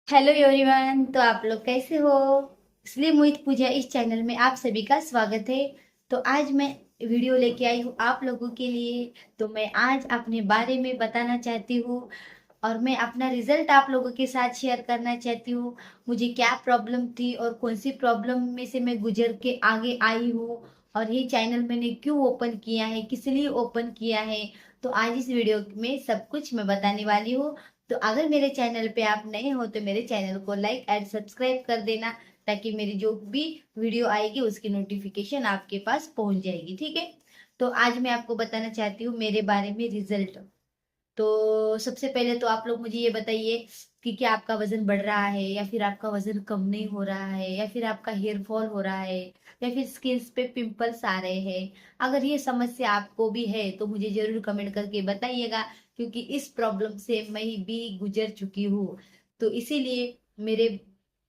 Hello everyone. तो आप लोग कैसे हो? इसलिए मोहित पूजा इस चैनल में आप सभी का स्वागत है। तो आज मैं वीडियो लेके आई हूँ आप लोगों के लिए। तो मैं आज अपने बारे में बताना चाहती हूँ और मैं अपना रिजल्ट आप लोगों के साथ शेयर करना चाहती हूँ। मुझे क्या प्रॉब्लम थी और कौन सी प्रॉब्लम में से मैं गुजर के आगे आई हूँ, और ये चैनल मैंने क्यों ओपन किया है, किस लिए ओपन किया है। तो आज इस वीडियो में सब कुछ मैं बताने वाली हूँ। तो अगर मेरे चैनल पे आप नए हो तो मेरे चैनल को लाइक एंड सब्सक्राइब कर देना, ताकि मेरी जो भी वीडियो आएगी उसकी नोटिफिकेशन आपके पास पहुंच जाएगी। ठीक है। तो आज मैं आपको बताना चाहती हूँ मेरे बारे में रिजल्ट। तो सबसे पहले तो आप लोग मुझे ये बताइए कि क्या आपका वजन बढ़ रहा है, या फिर आपका वजन कम नहीं हो रहा है, या फिर आपका हेयर फॉल हो रहा है, या फिर स्किन पे पिंपल्स आ रहे हैं। अगर ये समस्या आपको भी है तो मुझे जरूर कमेंट करके बताइएगा, क्योंकि इस प्रॉब्लम से मैं भी गुजर चुकी हूँ। तो इसीलिए मेरे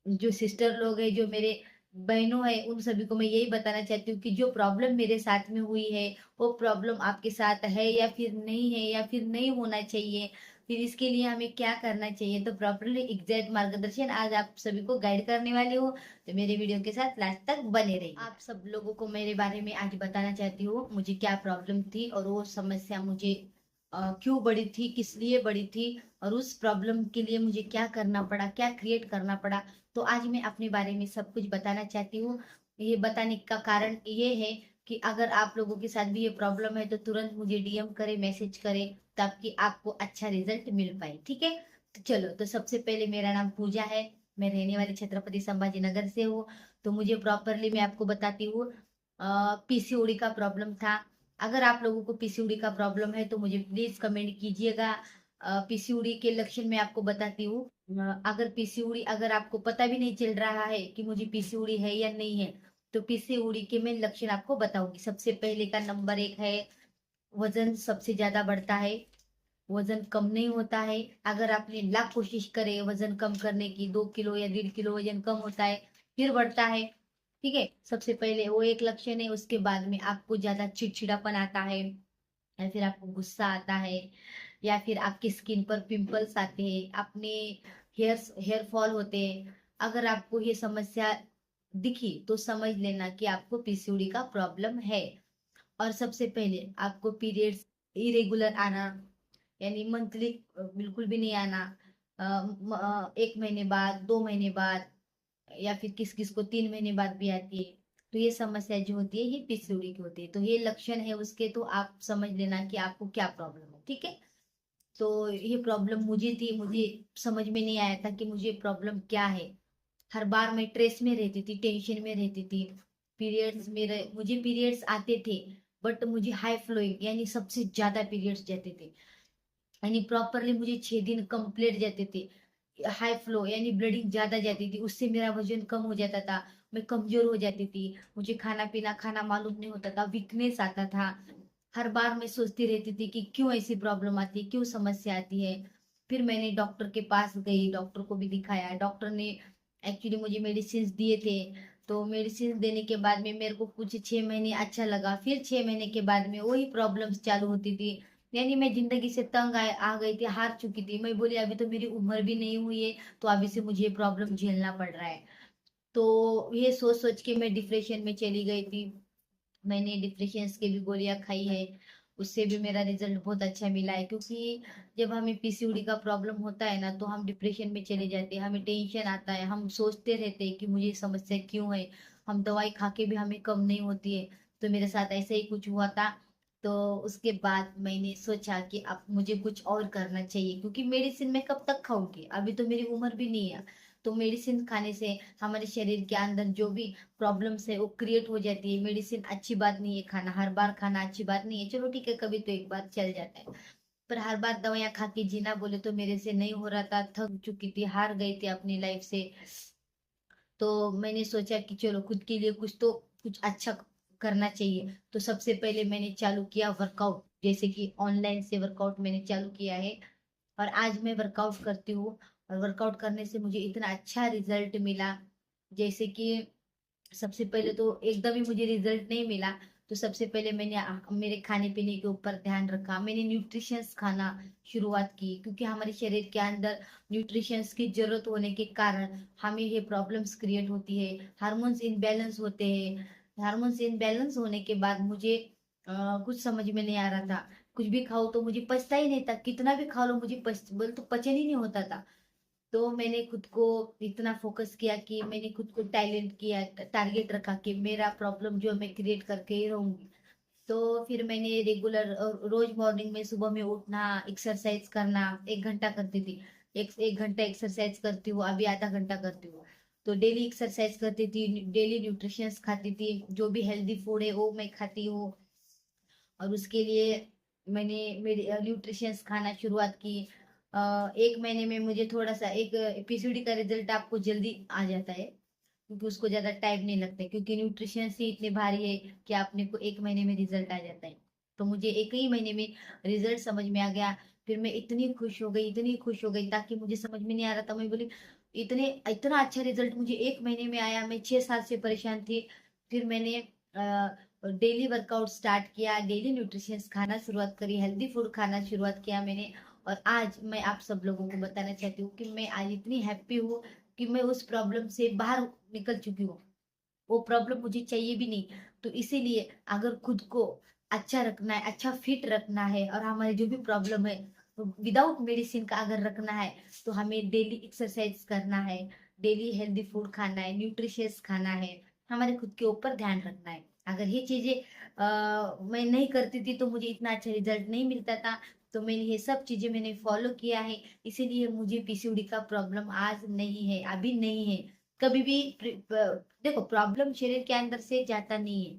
जो सिस्टर लोग हैं, जो मेरे बहनों हैं, उन सभी को मैं यही बताना चाहती हूँ कि जो प्रॉब्लम मेरे साथ में हुई है वो प्रॉब्लम आपके साथ है या फिर नहीं है, या फिर नहीं होना चाहिए, फिर इसके लिए हमें क्या करना चाहिए। तो प्रॉपरली एग्जैक्ट मार्गदर्शन आज आप सभी को गाइड करने वाली हूँ। तो मेरे वीडियो के साथ लास्ट तक बने रहिए। आप सब लोगों को मेरे बारे में आज बताना चाहती हूँ मुझे क्या प्रॉब्लम थी, और वो समस्या मुझे क्यों बड़ी थी, किस लिए बड़ी थी, और उस प्रॉब्लम के लिए मुझे क्या करना पड़ा, क्या क्रिएट करना पड़ा। तो आज मैं अपने बारे में सब कुछ बताना चाहती हूँ। ये बताने का कारण ये है कि अगर आप लोगों के साथ भी ये प्रॉब्लम है तो तुरंत मुझे डीएम करे, मैसेज करे, ताकि आपको अच्छा रिजल्ट मिल पाए। ठीक है। तो चलो, तो सबसे पहले मेरा नाम पूजा है। मैं रहने वाली छत्रपति संभाजी नगर से हूँ। तो मुझे प्रॉपरली मैं आपको बताती हूँ। पीसीओडी का प्रॉब्लम था। अगर आप लोगों को पीसीओडी का प्रॉब्लम है तो मुझे प्लीज कमेंट कीजिएगा। पीसीओडी के लक्षण मैं आपको बताती हूँ। अगर पीसीओडी, अगर आपको पता भी नहीं चल रहा है कि मुझे पीसीओडी है या नहीं है, तो पीसीओडी के मैं लक्षण आपको बताऊंगी। सबसे पहले का नंबर एक है, वजन सबसे ज्यादा बढ़ता है, वजन कम नहीं होता है। अगर आपने लाख कोशिश करे वजन कम करने की, 2 किलो या 1.5 किलो वजन कम होता है, फिर बढ़ता है। ठीक है। सबसे पहले वो एक लक्षण है। उसके बाद में आपको ज्यादा चिड़चिड़ापन आता है, या फिर आपको गुस्सा आता है, या फिर आपकी स्किन पर पिंपल्स आते हैं, अपने हेयर फॉल होते हैं। अगर आपको ये समस्या दिखी तो समझ लेना कि आपको पीसीओडी का प्रॉब्लम है। और सबसे पहले आपको पीरियड्स इरेगुलर आना, यानी मंथली बिल्कुल भी नहीं आना, 1 महीने बाद, 2 महीने बाद, या फिर किस किस को 3 महीने बाद भी आती है। तो ये समस्या जो होती है ये पीसीओडी की होती है। तो ये लक्षण है उसके, तो आप समझ लेना कि आपको क्या प्रॉब्लम है। ठीक है। तो ये प्रॉब्लम मुझे थी, मुझे समझ में नहीं आया था कि मुझे प्रॉब्लम क्या है। हर बार मैं स्ट्रेस में रहती थी, टेंशन में रहती थी। पीरियड्स मेरे, मुझे पीरियड्स आते थे, बट मुझे हाई फ्लोइंग यानी सबसे ज्यादा पीरियड्स जाते थे। यानी प्रॉपरली मुझे 6 दिन कंप्लीट जाते थे। हाई फ्लो यानी ब्लीडिंग ज्यादा जाती थी, उससे मेरा वजन कम हो जाता था, मैं कमजोर हो जाती थी, मुझे खाना पीना खाना मालूम नहीं होता था, वीकनेस आता था। हर बार मैं सोचती रहती थी कि क्यों ऐसी प्रॉब्लम आती है, क्यों समस्या आती है। फिर मैंने डॉक्टर के पास गई, डॉक्टर को भी दिखाया। डॉक्टर ने एक्चुअली मुझे मेडिसिन दिए थे। तो मेडिसिन देने के बाद में मेरे को कुछ 6 महीने अच्छा लगा, फिर 6 महीने के बाद में वही प्रॉब्लम्स चालू होती थी। यानी मैं जिंदगी से तंग आ गई थी, हार चुकी थी। मैं बोली अभी तो मेरी उम्र भी नहीं हुई है, तो अभी से मुझे प्रॉब्लम झेलना पड़ रहा है। तो ये सोच सोच के मैं डिप्रेशन में चली गई थी। मैंने डिप्रेशन की भी गोलियां खाई है, उससे भी मेरा रिजल्ट बहुत अच्छा मिला है। क्योंकि जब हमें पीसीओडी का प्रॉब्लम होता है ना, तो हम डिप्रेशन में चले जाते हैं, हमें टेंशन आता है, हम सोचते रहते हैं कि मुझे ये समस्या क्यों है। हम दवाई खा के भी हमें कम नहीं होती है। तो मेरे साथ ऐसा ही कुछ हुआ था। तो उसके बाद मैंने सोचा कि अब मुझे कुछ और करना चाहिए, क्योंकि मेडिसिन मैं कब तक खाऊंगी, अभी तो मेरी उम्र भी नहीं है। तो मेडिसिन खाने से हमारे शरीर के अंदर जो भी प्रॉब्लम्स है वो क्रिएट हो जाती है। मेडिसिन अच्छी बात नहीं है खाना, हर बार खाना अच्छी बात नहीं है। चलो ठीक है, कभी तो एक बार चल जाता है, पर हर बार दवाइयां खा के जीना बोले तो मेरे से नहीं हो रहा था। थक चुकी थी, हार गई थी अपनी लाइफ से। तो मैंने सोचा कि चलो खुद के लिए कुछ तो कुछ अच्छा करना चाहिए। तो सबसे पहले मैंने चालू किया वर्कआउट, जैसे कि ऑनलाइन से वर्कआउट मैंने चालू किया है। और आज मैं वर्कआउट करती हूँ, और वर्कआउट करने से मुझे इतना अच्छा रिजल्ट मिला। जैसे कि सबसे पहले तो एकदम ही मुझे रिजल्ट नहीं मिला। तो सबसे पहले मैंने मेरे खाने पीने के ऊपर ध्यान रखा। मैंने न्यूट्रिशंस खाना शुरुआत की, क्योंकि हमारे शरीर के अंदर न्यूट्रिशंस की जरूरत होने के कारण हमें ये प्रॉब्लम्स क्रिएट होती है, हार्मोन्स इनबैलेंस होते हैं। हार्मोन्स इनबैलेंस होने के बाद मुझे कुछ समझ में नहीं आ रहा था। कुछ भी खाओ तो मुझे पचता ही नहीं था, कितना भी खा लो मुझे बोल तो पचन ही नहीं होता था। तो मैंने खुद को इतना फोकस किया कि मैंने खुद को टैलेंट किया, टारगेट रखा कि मेरा प्रॉब्लम जो मैं क्रिएट करके ही रहूंगी। तो फिर मैंने रेगुलर रोज मॉर्निंग में सुबह में उठना, एक्सरसाइज करना, 1 घंटा करती थी। एक घंटा एक्सरसाइज करती हूँ, अभी आधा घंटा करती हूँ। तो डेली एक्सरसाइज करती थी, डेली न्यूट्रिशंस खाती थी, जो भी हेल्दी फूड है वो मैं खाती हूँ। और उसके लिए मैंने मेरी न्यूट्रिशंस खाना शुरुआत की। 1 महीने में मुझे थोड़ा सा एक पीसीओडी का रिजल्ट आपको जल्दी आ जाता है, क्योंकि उसको ज्यादा टाइम नहीं लगता है, क्योंकि न्यूट्रिशन ही इतने भारी है कि आपने को 1 महीने में रिजल्ट आ जाता है। तो मुझे एक ही महीने में रिजल्ट समझ में आ गया। फिर मैं इतनी खुश हो गई, इतनी खुश हो गई, ताकि मुझे समझ में नहीं आ रहा था। मैं बोली इतने इतना अच्छा रिजल्ट मुझे 1 महीने में आया। मैं 6 साल से परेशान थी। फिर मैंने डेली वर्कआउट स्टार्ट किया, डेली न्यूट्रिशन खाना शुरुआत करी, हेल्दी फूड खाना शुरुआत किया मैंने। और आज मैं आप सब लोगों को बताना चाहती हूँ कि मैं आज इतनी हैप्पी हूँ कि मैं उस प्रॉब्लम से बाहर निकल चुकी हूँ। वो प्रॉब्लम मुझे चाहिए भी नहीं। तो इसीलिए अगर खुद को अच्छा रखना है, अच्छा फिट रखना है, और हमारे जो भी प्रॉब्लम है विदाउट मेडिसिन का अगर रखना है, तो हमें डेली एक्सरसाइज करना है, डेली हेल्दी फूड खाना है, न्यूट्रिशियस खाना है, हमारे खुद के ऊपर ध्यान रखना है। अगर ये चीजें मैं नहीं करती थी तो मुझे इतना अच्छा रिजल्ट नहीं मिलता था। तो मैंने ये सब चीजें मैंने फॉलो किया है, इसीलिए मुझे पीसीओडी का प्रॉब्लम आज नहीं है, अभी नहीं है। कभी भी देखो, प्रॉब्लम शरीर के अंदर से जाता नहीं है।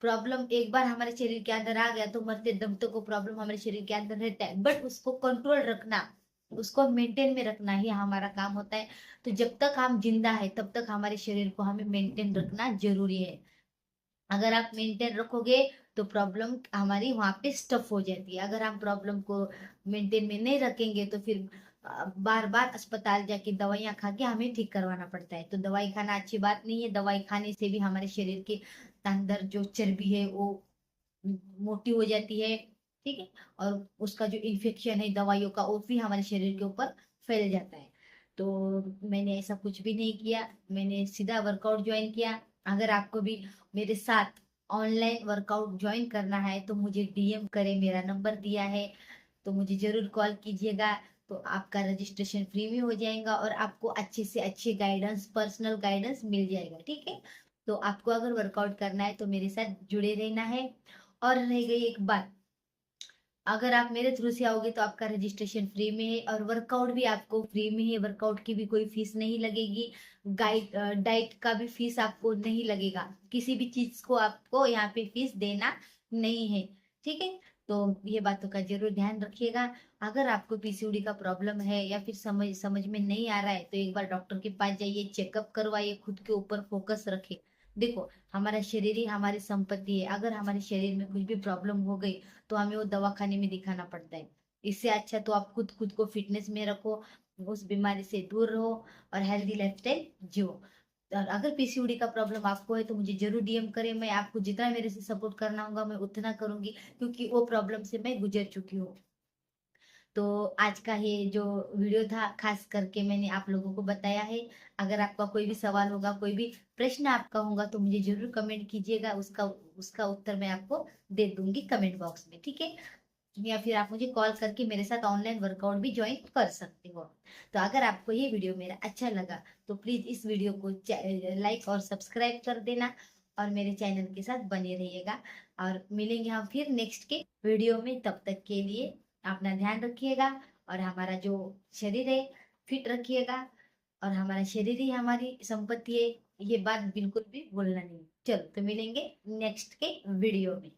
प्रॉब्लम एक बार हमारे शरीर के अंदर आ गया तो मरते दम तक वो प्रॉब्लम हमारे शरीर के अंदर रहता है, बट उसको कंट्रोल रखना, उसको मेंटेन में रखना ही हमारा काम होता है। तो जब तक हम जिंदा है तब तक हमारे शरीर को हमें मेंटेन रखना जरूरी है। अगर आप मेंटेन रखोगे तो प्रॉब्लम हमारी वहां पे स्टफ हो जाती है। अगर हम प्रॉब्लम को मेंटेन में नहीं रखेंगे तो फिर बार बार अस्पताल जाके दवाइयां खा के हमें ठीक करवाना पड़ता है। तो दवाई खाना अच्छी बात नहीं है। दवाई खाने से भी हमारे शरीर के अंदर जो चर्बी है वो मोटी हो जाती है, ठीक है। और उसका जो इन्फेक्शन है दवाइयों का, वो भी हमारे शरीर के ऊपर फैल जाता है। तो मैंने ऐसा कुछ भी नहीं किया, मैंने सीधा वर्कआउट ज्वाइन किया। अगर आपको भी मेरे साथ ऑनलाइन वर्कआउट ज्वाइन करना है तो मुझे डीएम करें, मेरा नंबर दिया है। तो मुझे जरूर कॉल कीजिएगा। तो आपका रजिस्ट्रेशन फ्री में हो जाएगा और आपको अच्छे से अच्छे गाइडेंस, पर्सनल गाइडेंस मिल जाएगा, ठीक है। तो आपको अगर वर्कआउट करना है तो मेरे साथ जुड़े रहना है। और रह गई एक बात, अगर आप मेरे थ्रू से आओगे तो आपका रजिस्ट्रेशन फ्री में है और वर्कआउट भी आपको फ्री में है। वर्कआउट की भी कोई फीस नहीं लगेगी। गाइड डाइट का भी फीस आपको नहीं लगेगा। किसी भी चीज को आपको यहाँ पे फीस देना नहीं है, ठीक है। तो ये बातों का जरूर ध्यान रखिएगा। अगर आपको पीसीओडी का प्रॉब्लम है या फिर समझ समझ में नहीं आ रहा है तो एक बार डॉक्टर के पास जाइए, चेकअप करवाइए, खुद के ऊपर फोकस रखिए। देखो, हमारा शरीर ही हमारी संपत्ति है। अगर हमारे शरीर में कुछ भी प्रॉब्लम हो गई तो हमें वो दवाखाने में दिखाना पड़ता है। इससे अच्छा तो आप खुद खुद को फिटनेस में रखो, उस बीमारी से दूर रहो और हेल्दी लाइफस्टाइल जियो। और अगर पीसीओडी का प्रॉब्लम आपको है तो मुझे जरूर डीएम करें। मैं आपको जितना मेरे से सपोर्ट करना होगा मैं उतना करूंगी, क्योंकि वो प्रॉब्लम से मैं गुजर चुकी हूँ। तो आज का ये जो वीडियो था खास करके मैंने आप लोगों को बताया है। अगर आपका कोई भी सवाल होगा, कोई भी प्रश्न आपका होगा तो मुझे जरूर कमेंट कीजिएगा, उसका उसका उत्तर मैं आपको दे दूंगी कमेंट बॉक्स में, ठीक है। या फिर आप मुझे कॉल करके मेरे साथ ऑनलाइन वर्कआउट भी ज्वाइन कर सकते हो। तो अगर आपको ये वीडियो मेरा अच्छा लगा तो प्लीज इस वीडियो को लाइक और सब्सक्राइब कर देना और मेरे चैनल के साथ बने रहिएगा। और मिलेंगे हम फिर नेक्स्ट के वीडियो में। तब तक के लिए अपना ध्यान रखिएगा और हमारा जो शरीर है फिट रखिएगा। और हमारा शरीर ही हमारी संपत्ति है, ये बात बिल्कुल भी भूलना नहीं। चलो, तो मिलेंगे नेक्स्ट के वीडियो में।